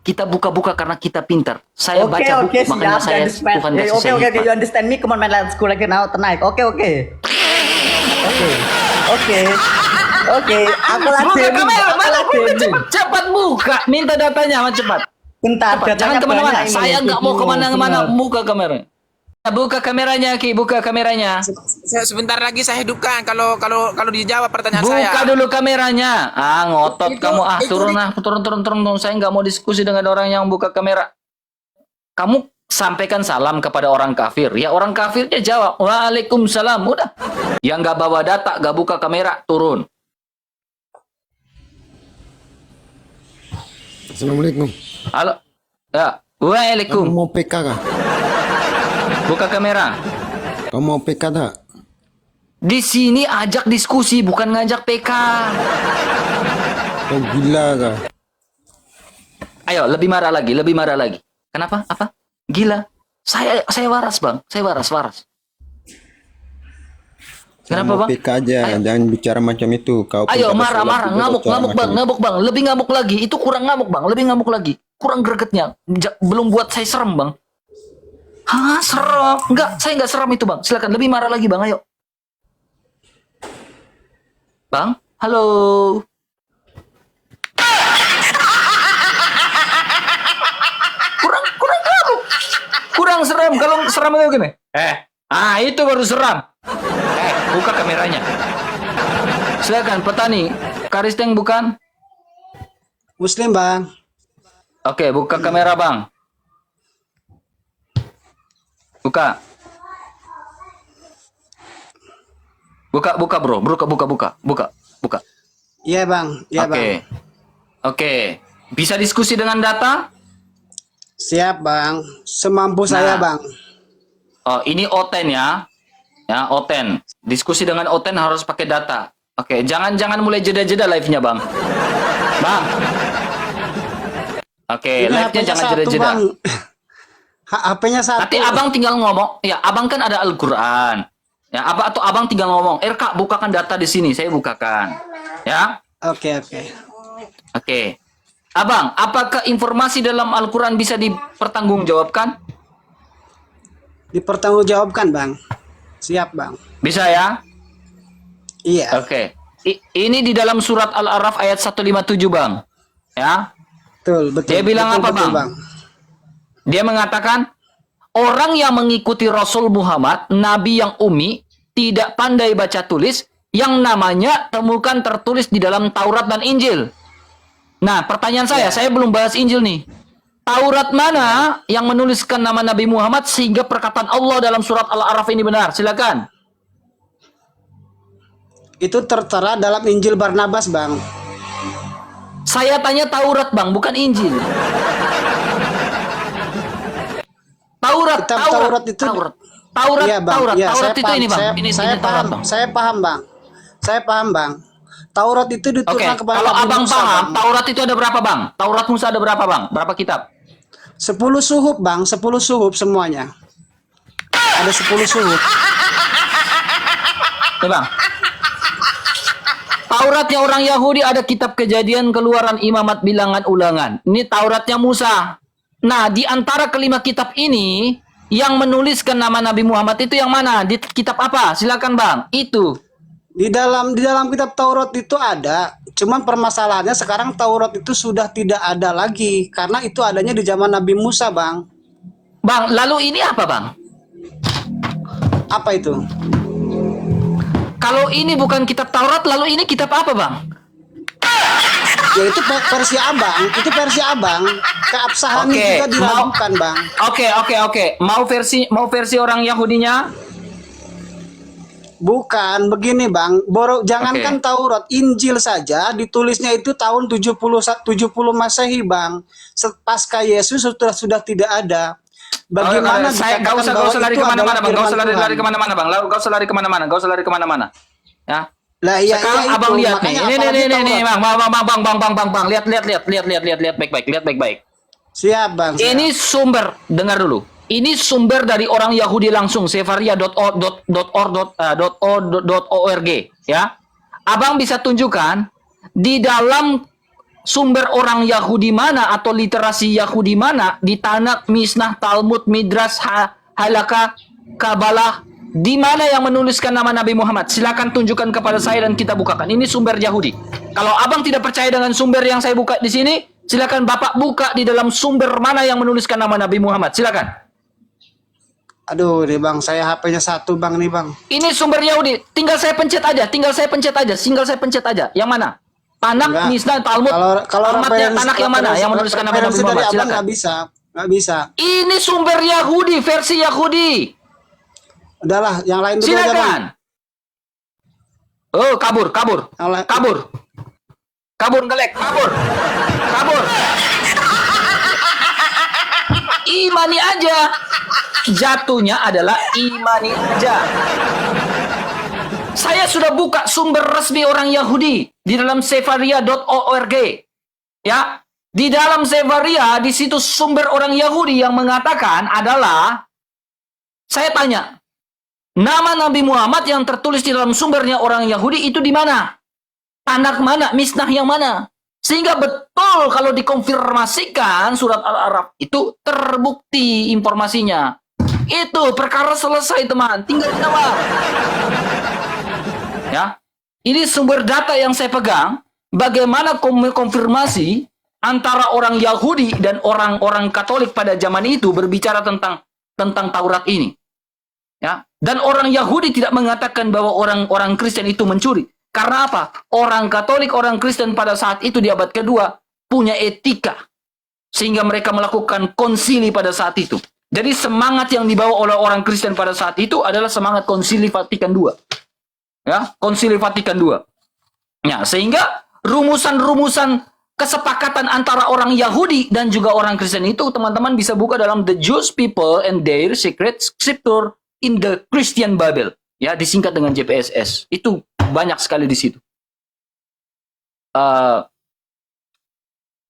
Kita buka-buka karena kita pintar. Saya baca buku, makanya saya Tuhan kasih saya Okay, hikmat. you understand me? Come on, man, let's go like now tonight. Okay. Aku Buka lagi. kamera, mana cepat buka. Minta datanya, cepat. Bentar, Cepat, jangan datanya kemana-mana. banyak ini. Saya nggak mau kemana-mana. Benar. Buka kamera. Buka kameranya, Ki. Buka kameranya. Sebentar lagi saya hidupkan kalau dijawab pertanyaan saya. Buka dulu kameranya. Ngotot kamu. Turun. Saya nggak mau diskusi dengan orang yang buka kamera. Kamu sampaikan salam kepada orang kafir. Ya orang kafirnya jawab, waalaikumsalam. Udah. Yang nggak bawa data, nggak buka kamera, turun. Assalamualaikum. Halo. Ya. Kamu Waalaikum. mau PK kah? Buka kamera. Kamu mau PK tak? Di sini ajak diskusi, bukan ngajak PK. Kau gila kah? Ayo, lebih marah lagi. Kenapa? Apa? Gila. Saya waras, Bang. Saya waras. Kenapa, Kamu Bang? PK aja, Ayo. jangan bicara macam itu. Kau pun Ayo, kata marah, sholat juga ngamuk, bicara macam itu. Bang. Lebih ngamuk lagi. Itu kurang ngamuk, Bang. Lebih ngamuk lagi. Kurang gregetnya. Belum buat saya serem, Bang. Hah, serem? Enggak, saya enggak serem itu, Bang. Silakan, lebih marah lagi, Bang. Ayo. Bang, halo. Kurang ngamuk. Kurang serem. Kalau serem itu gini. Itu baru seram. Buka kameranya. Silakan, petani. Karisteng bukan? Muslim bang. Oke, buka kamera, Bang. Buka. Buka, bro. Buka. Iya bang. Iya bang. Oke. Bisa diskusi dengan data? Siap bang. Semampu saya bang. Oh, ini Oten ya. Ya, Oten. Diskusi dengan Oten harus pakai data. Oke, jangan mulai jeda-jeda live-nya, Bang. Bang. Oke, Ini live-nya HP-nya jangan satu, jeda-jeda. Bang. HP-nya satu. Nanti abang tinggal ngomong, ya abang kan ada Al-Quran. Ya, atau abang tinggal ngomong, Kak, bukakan data di sini, saya bukakan. Ya, Oke. oke. Abang, apakah informasi dalam Al-Quran bisa dipertanggungjawabkan? Dipertanggungjawabkan bang. Siap bang. Bisa ya? Iya. Oke. Ini di dalam surat Al-A'raf ayat 157, Bang. Ya. Betul. Dia bilang apa, betul, Bang? Dia mengatakan, orang yang mengikuti Rasul Muhammad, Nabi yang ummi, tidak pandai baca tulis, yang namanya temukan tertulis di dalam Taurat dan Injil. Nah, pertanyaan saya belum bahas Injil nih. Taurat mana yang menuliskan nama Nabi Muhammad sehingga perkataan Allah dalam surat Al-A'raf ini benar? Silakan. Itu tertera dalam Injil Barnabas bang. Saya tanya Taurat, Bang, bukan Injil. Taurat, Kitab Taurat, Taurat itu. Taurat, Iya bang. Taurat, Iya, Taurat saya itu paham. ini, Bang. Ini Saya Taurat, paham. Bang. Saya paham bang. Saya paham bang. Taurat itu Oke, diturunkan kepada kalau Nabi abang Musa, paham, Bang. Taurat itu ada berapa, Bang? Taurat Musa ada berapa, Bang? Berapa kitab? 10 suhuf bang. 10 suhuf semuanya. Ada 10 suhuf. Nih, Bang. Tauratnya orang Yahudi ada kitab Kejadian, Keluaran, Imamat, Bilangan, Ulangan. Ini Tauratnya Musa. Nah, di antara kelima kitab ini, yang menuliskan nama Nabi Muhammad itu yang mana? Di kitab apa? Silakan, Bang. Itu. Di dalam kitab Taurat itu ada, cuman permasalahannya sekarang Taurat itu sudah tidak ada lagi karena itu adanya di zaman Nabi Musa, Bang. Bang, lalu ini apa, Bang? Apa itu? Kalau ini bukan kitab Taurat, lalu ini kitab apa, Bang? Ya itu versi Abang, itu versi Abang. Keabsahan juga diragukan, Bang. Oke. Mau versi orang Yahudinya? Bukan, begini, Bang. Jangankan Taurat, Injil saja ditulisnya itu tahun 70 Masehi, Bang. Pasca Yesus sudah tidak ada. Bagaimana saya nggak usah lari kemana-mana, Bang. Nggak usah lari kemana-mana, Bang. Nggak usah lari kemana-mana. Ya. Lah, iya, Sekarang iya, abang itu. lihat Makanya nih. apalagi Ini, Taurat. bang. Lihat baik-baik. Siap, Bang. Siap. Ini sumber, dengar dulu. Ini sumber dari orang Yahudi langsung, sefaria.org, ya. Abang bisa tunjukkan di dalam sumber orang Yahudi mana atau literasi Yahudi mana di Tanakh, Mishnah, Talmud, Midrash, Halakha, Kabalah, di mana yang menuliskan nama Nabi Muhammad? Silakan tunjukkan kepada saya dan kita bukakan. Ini sumber Yahudi. Kalau abang tidak percaya dengan sumber yang saya buka di sini, silakan bapak buka di dalam sumber mana yang menuliskan nama Nabi Muhammad. Silakan. Aduh, nih bang, saya HP-nya satu bang nih bang. Ini sumber Yahudi. Tinggal saya pencet aja. Yang mana? Tanakh, Enggak. Mishnah, Talmud. Kalau Ahmadnya, Tanakh yang mana? Yang menuliskan nama Nabi referensi Muhammad. dari abang Silakan. nggak bisa. Ini sumber Yahudi, versi Yahudi. Udahlah, yang lain dulu aja bang. Silakan. Oh, kabur. Yang lain- Kabur ngelek, kabur. Imani aja. Jatuhnya adalah imani aja. Saya sudah buka sumber resmi orang Yahudi di dalam sefaria.org. Ya, di dalam Sefaria, di situs sumber orang Yahudi yang mengatakan adalah, saya tanya, nama Nabi Muhammad yang tertulis di dalam sumbernya orang Yahudi itu di mana? Tanakh mana? Mishnah yang mana? Sehingga betul kalau dikonfirmasikan surat Al-A'raf itu terbukti informasinya. Itu perkara selesai teman, tinggal jawab. Ya, ini sumber data yang saya pegang. Bagaimana konfirmasi antara orang Yahudi dan orang-orang Katolik pada zaman itu berbicara tentang Taurat ini. Ya, dan orang Yahudi tidak mengatakan bahwa orang-orang Kristen itu mencuri. Karena apa? Orang Katolik, orang Kristen pada saat itu di abad kedua punya etika. Sehingga mereka melakukan konsili pada saat itu. Jadi semangat yang dibawa oleh orang Kristen pada saat itu adalah semangat konsili Vatikan II. Ya, konsili Vatikan II. Ya, sehingga rumusan-rumusan kesepakatan antara orang Yahudi dan juga orang Kristen itu teman-teman bisa buka dalam The Jewish People and Their Secret Scripture in the Christian Bible. Ya, disingkat dengan JPSS. Itu banyak sekali di situ.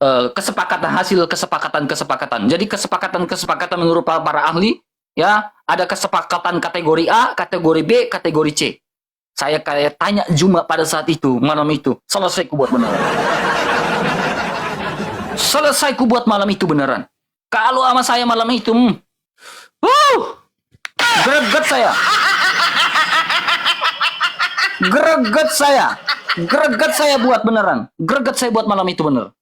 Hasil kesepakatan. Jadi kesepakatan menurut para ahli, ya, ada kesepakatan kategori A, kategori B, kategori C. Saya kayak tanya Juma pada saat itu, malam itu, selesai ku buat malam itu beneran. Kalau sama saya malam itu, greget saya buat beneran. Greget saya buat malam itu bener.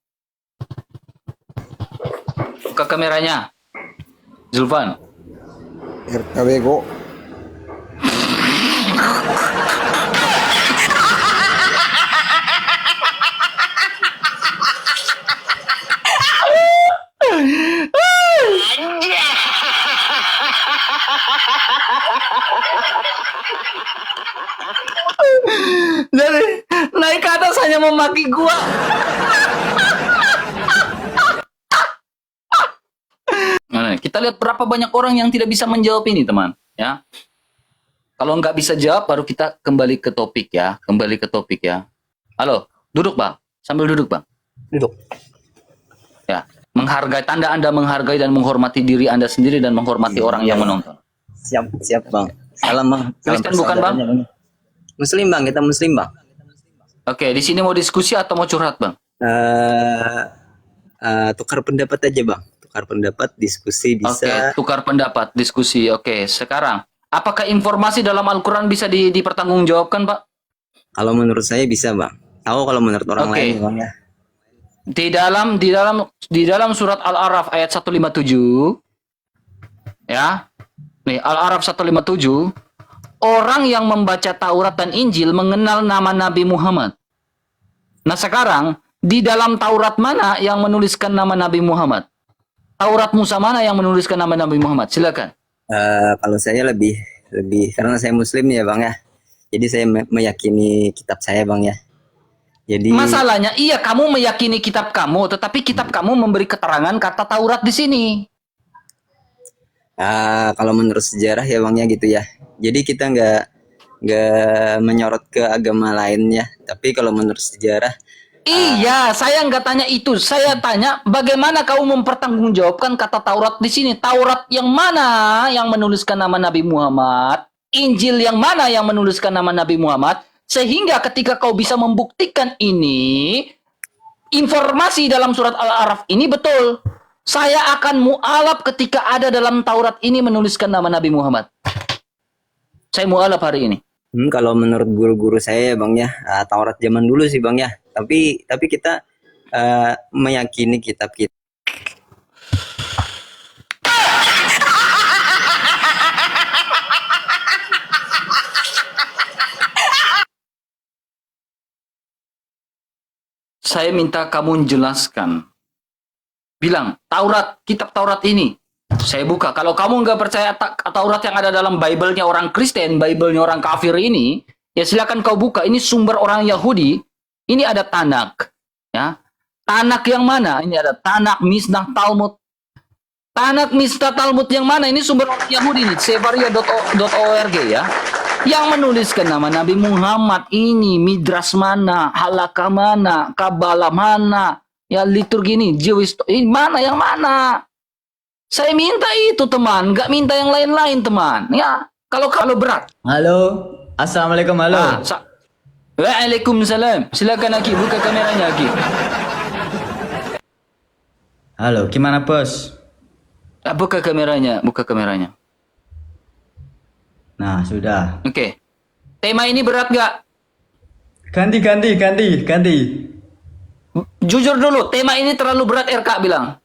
Buka kameranya. Zulfan. RKBGO. Dari naik ke atas hanya memaki gua. Nah, kita lihat berapa banyak orang yang tidak bisa menjawab ini, teman. Ya, kalau nggak bisa jawab, baru kita kembali ke topik ya. Halo, duduk bang. Sambil duduk bang. Duduk. Ya, menghargai tanda Anda menghargai dan menghormati diri Anda sendiri dan menghormati orang yang menonton. Siap bang. Salam bang. Kristen bukan bang? Muslim bang, kita Muslim bang. Oke, di sini mau diskusi atau mau curhat bang? Tukar pendapat aja bang. Tukar pendapat, diskusi bisa. Oke, tukar pendapat, diskusi. Oke, sekarang apakah informasi dalam Al-Quran bisa dipertanggungjawabkan, Pak? Kalau menurut saya bisa bang. Tahu kalau menurut orang Oke. lain bang ya. Di dalam surat Al-A'raf ayat 157, ya, nih Al-A'raf 157, orang yang membaca Taurat dan Injil mengenal nama Nabi Muhammad. Nah sekarang di dalam Taurat mana yang menuliskan nama Nabi Muhammad? Taurat Musa mana yang menuliskan nama Nabi Muhammad? Silakan. Kalau saya lebih karena saya Muslim ya bang ya. Jadi saya meyakini kitab saya bang ya. Jadi Masalahnya, iya kamu meyakini kitab kamu, tetapi kitab kamu memberi keterangan kata Taurat di sini. kalau menurut sejarah ya bang ya gitu ya. Jadi kita nggak menyorot ke agama lainnya. Tapi kalau menurut sejarah, Iya, saya nggak tanya itu. Saya tanya bagaimana kamu mempertanggungjawabkan kata Taurat di sini. Taurat yang mana yang menuliskan nama Nabi Muhammad? Injil yang mana yang menuliskan nama Nabi Muhammad? Sehingga ketika kau bisa membuktikan ini, informasi dalam surat Al-A'raf ini betul. Saya akan mu'alaf ketika ada dalam Taurat ini menuliskan nama Nabi Muhammad. Saya mu'alaf hari ini. Kalau menurut guru-guru saya ya Bang ya, Taurat zaman dulu sih Bang ya. Tapi kita meyakini kitab kita. Saya minta kamu jelaskan. Bilang, Taurat, kitab Taurat ini. Saya buka. Kalau kamu nggak percaya Taurat yang ada dalam Bible-nya orang Kristen, Bible-nya orang kafir ini, ya silakan kau buka. Ini sumber orang Yahudi. Ini ada Tanak. Ya. Tanak yang mana? Ini ada Tanak, Misnah, Talmud. Tanak, Misnah, Talmud yang mana? Ini sumber orang Yahudi nih. Sevaria.org ya. Yang menuliskan nama Nabi Muhammad ini, Midras mana, Halakah mana, Kabalah mana, ya liturgi ini, Jewish, ini mana yang mana? Saya minta itu teman, nggak minta yang lain-lain teman. Ya, kalau berat. Halo, assalamualaikum, halo. Waalaikumsalam. Silakan Aki, buka kameranya Aki. Halo, gimana bos? Buka kameranya, buka kameranya. Nah, sudah. Oke. Tema ini berat nggak? Ganti. Jujur dulu, tema ini terlalu berat RK bilang.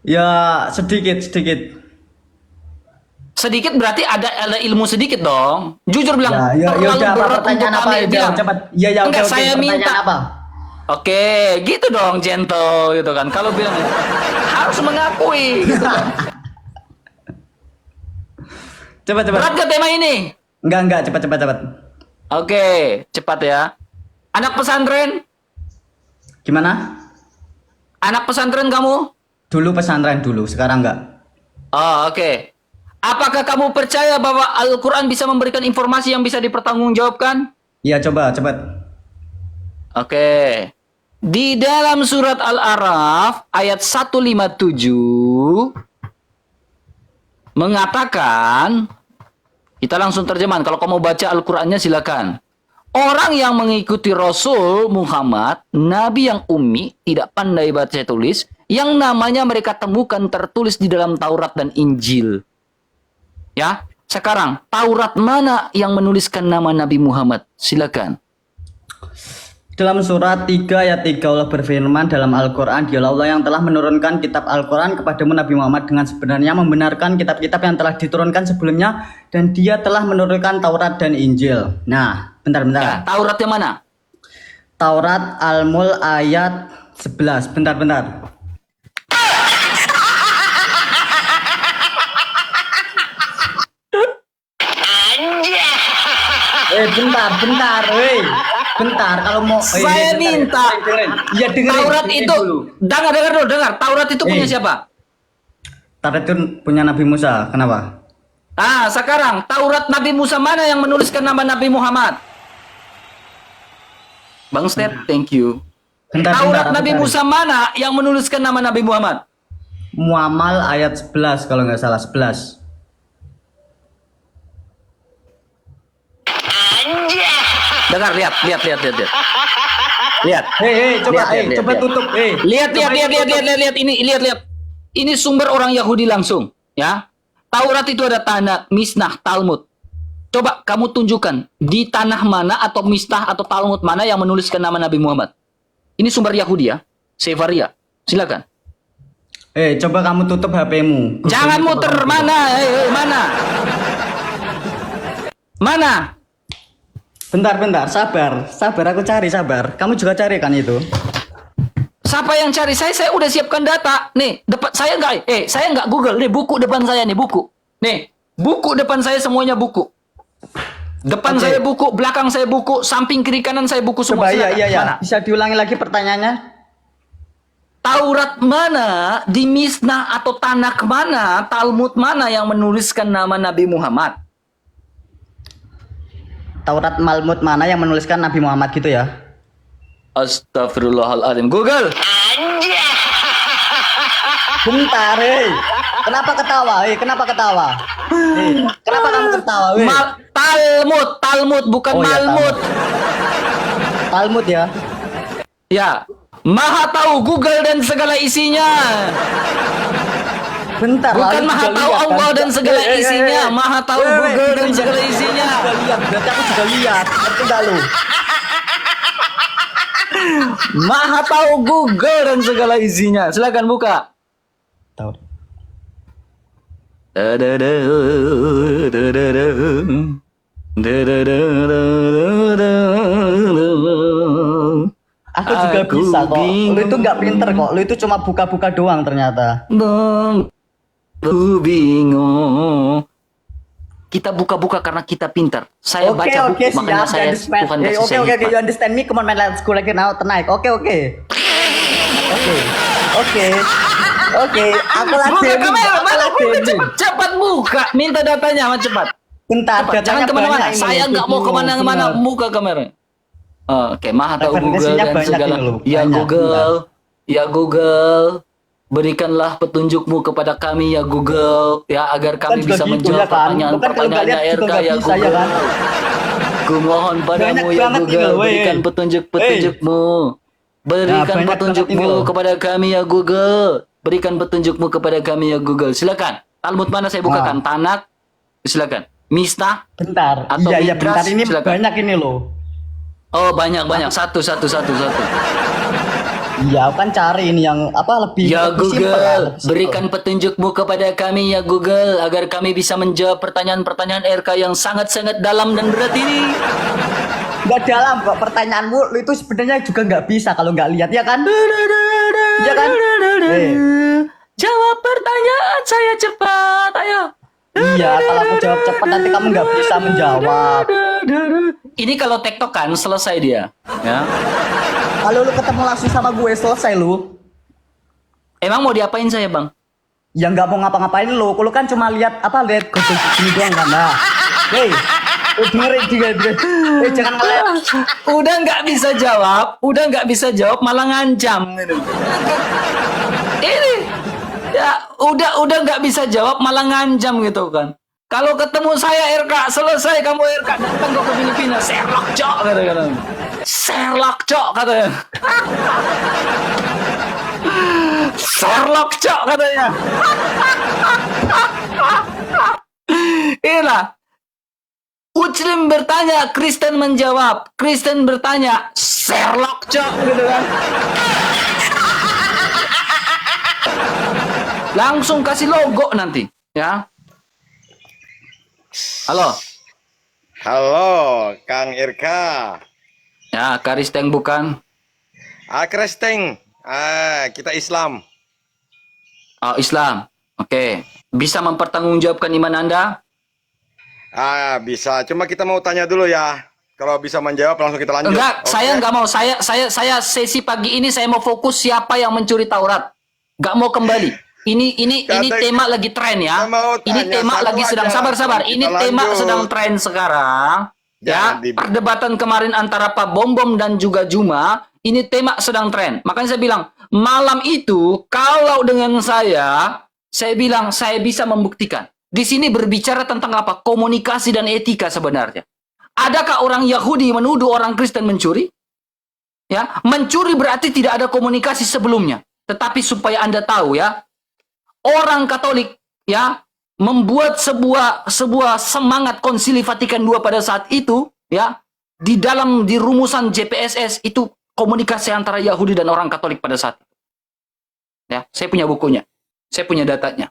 Ya, sedikit. Sedikit berarti ada ilmu sedikit dong. Jujur bilang. Ya terlalu udah, apa berat pertanyaan untuk apa? kami, Ya, bilang. cepat. Ya, Enggak, oke, saya pertanyaan minta. apa? Oke, gitu dong, gentle gitu kan. Kalau bilang harus mengakui gitu kan. Cepat. Berat gak tema ini? Enggak, cepat. Oke, cepat ya. Anak pesantren? Gimana? Anak pesantren kamu? Dulu pesantren dulu, sekarang enggak. Oh, oke. Apakah kamu percaya bahwa Al-Quran bisa memberikan informasi yang bisa dipertanggungjawabkan? Iya, coba, cepat. Oke. Di dalam surat Al-A'raf ayat 157 mengatakan, kita langsung terjemahan. Kalau kamu baca Al-Qur'annya silakan. Orang yang mengikuti Rasul Muhammad, Nabi yang ummi, tidak pandai baca tulis, yang namanya mereka temukan tertulis di dalam Taurat dan Injil. Ya, sekarang Taurat mana yang menuliskan nama Nabi Muhammad? Silakan. Dalam surat 3 ayat 3 Allah berfirman dalam Al-Quran, dialah Allah yang telah menurunkan kitab Al-Quran kepadamu Nabi Muhammad dengan sebenarnya membenarkan kitab-kitab yang telah diturunkan sebelumnya, dan dia telah menurunkan Taurat dan Injil. Nah, bentar. Ya, Taurat yang mana? Taurat Al-Mul ayat 11. Bentar. Bentar, kalau mau Saya minta. Ya, dengerin. Taurat dengerin itu, dulu. dengar. Taurat itu punya siapa? Taurat itu punya Nabi Musa. Kenapa? Sekarang Taurat Nabi Musa mana yang menuliskan nama Nabi Muhammad? Bang Sted, thank you. Taurat Nabi Musa mana yang menuliskan nama Nabi Muhammad? Muamal ayat 11 kalau nggak salah, 11. Dengar, lihat. Lihat. Coba tutup. Lihat. Ini sumber orang Yahudi langsung, ya. Taurat itu ada Tanakh, Misnah, Talmud. Coba kamu tunjukkan di tanah mana atau Misnah atau Talmud mana yang menuliskan nama Nabi Muhammad. Ini sumber Yahudi ya, Sevaria. Silakan. Coba kamu tutup HP-mu. Jangan muter mana? Mana? Bentar, sabar aku cari, sabar. Kamu juga cari kan itu? Siapa yang cari? Saya udah siapkan data. Nih, depan saya nggak Google. Nih, buku depan saya nih, buku. Nih, buku depan saya semuanya buku. Depan saya buku, belakang saya buku, samping kiri kanan saya buku semua. Coba, iya. Mana? Bisa diulangi lagi pertanyaannya? Taurat mana, di Misnah atau Tanakh mana, Talmud mana yang menuliskan nama Nabi Muhammad? Taurat Malmud mana yang menuliskan Nabi Muhammad gitu ya? Astagfirullahaladzim. Google. Bentar, Kenapa ketawa? Kenapa kamu ketawa, Talmud, bukan Oh, iya, Malmud. Talmud ya? Ya, Maha tahu Google dan segala isinya. Bentar, Bukan lalu maha juga tahu lihat, kan? Allah dan segala isinya. Maha tahu Google dan segala isinya. Juga lihat, berarti aku juga lihat. Ngerti nggak lu? Maha tahu Google dan segala isinya. Silakan buka. Tahu. Aku juga Aku bisa kok. Lu bingung. itu nggak pinter kok. Lu itu cuma buka-buka doang ternyata. Aku bingung. Kita buka-buka karena kita pintar. Saya Oke, baca oke, buku, makanya siap. saya understand. Tuhan Eh, kasih Oke, saya oke, hikmat. you understand me? Come on, man, let's go like now tonight. Oke, oke. Oke. Oke. Oke, aku Buka ladenin. kamera, Aku mana buka ladenin. cepat, cepat buka. Minta datanya, sama cepat. Bentar, Cepat, jangan datanya kemana-mana. banyak ini. Saya nggak mau Bingung, kemana-mana. bener. Buka kamera. Oke, Maha tahu Google Referensinya dan banyak segala. ini loh, Ya banyak, Google, ya Google, berikanlah petunjukmu kepada kami ya Google, ya agar kami juga bisa gitu, menjawab ya kan? Lu kan kalau nggak pertanyaan-pertanyaannya lihat juga RK nggak ya bisa, ya Google. kan? Kumohon padamu Banyak ya banget ini Google, loh, wey. berikan petunjuk-petunjukmu. Berikan banyak banget petunjukmu ini loh. kepada kami ya Google. Berikan petunjukmu kepada kami ya Google. Silakan. Talmud mana saya bukakan? Tanak. Silakan. Misnah. Bentar. Atau Iya, Mikras, bentar. Ini silakan. banyak ini loh. Oh, banyak. Satu. Iya, aku kan cari ini yang apa lebih Ya lebih simpel lah, Google, lebih simpel. berikan petunjukmu kepada kami ya Google agar kami bisa menjawab pertanyaan-pertanyaan RK yang sangat-sangat dalam dan berat ini. Nggak dalam kok pertanyaanmu, lu itu sebenarnya juga nggak bisa kalau nggak lihat, ya kan? Iya kan? Jawab pertanyaan saya cepat, ayo. Iya, kalau aku jawab cepat nanti kamu nggak bisa menjawab. Ini kalau tektokan selesai dia, ya. Kalau lu ketemu langsung sama gue selesai lu. Emang mau diapain saya, Bang? Ya nggak mau ngapa-ngapain lu kan cuma lihat lihat gosok gini doang kan. Nah. Hei, dengerin juga. Jangan ngeliat. Udah nggak bisa jawab, malah ngancam gitu. Ini ya udah nggak bisa jawab, malah ngancam gitu kan. Kalau ketemu saya RK, selesai kamu RK, datang kok ke Filipina, Sherlock Cok kata-kata. Sherlock Cok katanya. Sherlock Cok katanya. Inilah. Muslim bertanya, Kristen menjawab. Kristen bertanya, Sherlock Cok gitu kan. Langsung kasih logo nanti, ya. Halo. Halo, Kang Irka. Ya, Karisteng bukan. Kristeng. Kita Islam. Oh, Islam. Oke. Bisa mempertanggungjawabkan iman Anda? Bisa. Cuma kita mau tanya dulu ya. Kalau bisa menjawab langsung kita lanjut. Enggak, Oke? saya enggak mau. Saya sesi pagi ini saya mau fokus siapa yang mencuri Taurat. Enggak mau kembali. Ini Kata- tema lagi tren ya. Saya mau Ini tanya tema satu lagi aja. sedang sabar. Ini Kita tema lanjut. sedang tren sekarang. Jangan Ya, perdebatan kemarin antara Pak Bom dan juga Juma, ini tema sedang tren. Makanya saya bilang, malam itu kalau dengan saya bilang saya bisa membuktikan. Di sini berbicara tentang apa? Komunikasi dan etika sebenarnya. Adakah orang Yahudi menuduh orang Kristen mencuri? Ya, mencuri berarti tidak ada komunikasi sebelumnya. Tetapi supaya Anda tahu ya, orang Katolik ya membuat sebuah semangat Konsili Vatikan II pada saat itu ya, di rumusan JPSS itu komunikasi antara Yahudi dan orang Katolik pada saat itu. Ya, saya punya bukunya. Saya punya datanya.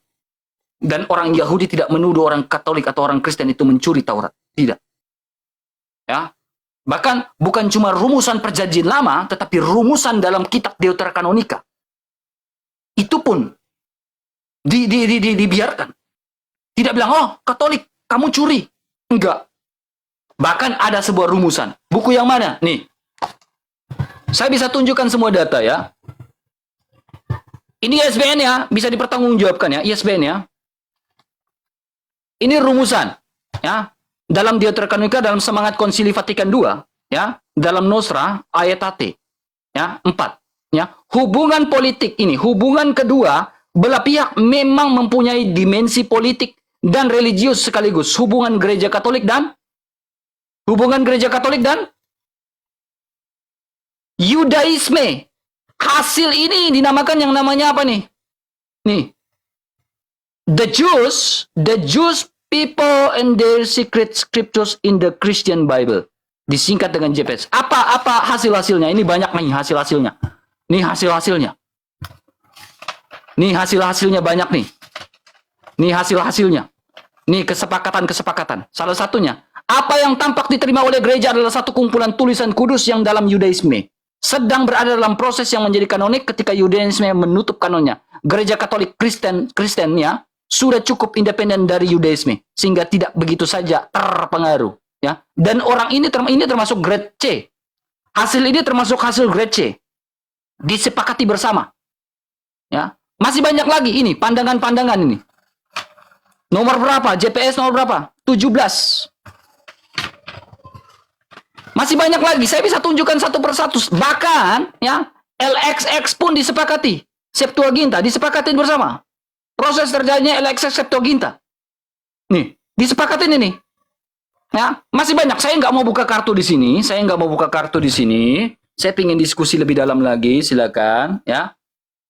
Dan orang Yahudi tidak menuduh orang Katolik atau orang Kristen itu mencuri Taurat. Tidak. Ya. Bahkan bukan cuma rumusan Perjanjian Lama, tetapi rumusan dalam kitab Deuterokanonika. Itu pun dibiarkan. Tidak bilang, oh Katolik, kamu curi. Enggak. Bahkan ada sebuah rumusan. Buku yang mana? Nih. Saya bisa tunjukkan semua data ya. Ini ISBN ya, bisa dipertanggungjawabkan ya, ISBN ya. Ini rumusan ya. Dalam Deuterokanonika, dalam semangat Konsili Vatikan II ya, dalam Nostra Aetate ya, 4 ya. Hubungan politik ini, hubungan kedua belah pihak memang mempunyai dimensi politik dan religius sekaligus. Hubungan gereja Katolik dan Yudaisme Hasil ini dinamakan yang namanya apa nih? Nih. The Jews people and their secret scriptures in the Christian Bible. Disingkat dengan JPS. Apa hasil-hasilnya? Ini banyak nih hasil-hasilnya. Nih hasil-hasilnya. Nih hasil-hasilnya banyak nih. Nih hasil-hasilnya. Nih kesepakatan-kesepakatan. Salah satunya, apa yang tampak diterima oleh gereja adalah satu kumpulan tulisan kudus yang dalam Yudaisme sedang berada dalam proses yang menjadi kanonik ketika Yudaisme menutup kanonnya. Gereja Katolik Kristennya sudah cukup independen dari Yudaisme sehingga tidak begitu saja terpengaruh, ya. Dan orang ini termasuk grade C. Hasil ini termasuk hasil grade C. Disepakati bersama. Ya. Masih banyak lagi ini pandangan-pandangan ini. Nomor berapa? JPS nomor berapa? 17. Masih banyak lagi. Saya bisa tunjukkan satu persatu. Bahkan ya, LXX pun disepakati. Septuaginta disepakati bersama. Proses terjadinya LXX Septuaginta. Nih, disepakatin ini. Ya, masih banyak. Saya nggak mau buka kartu di sini. Saya pingin diskusi lebih dalam lagi. Silakan. Ya,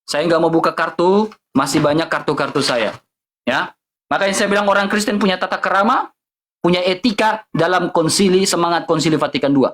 saya nggak mau buka kartu. Masih banyak kartu-kartu saya. Ya, makanya saya bilang orang Kristen punya tata kerama, punya etika dalam semangat konsili Vatikan II.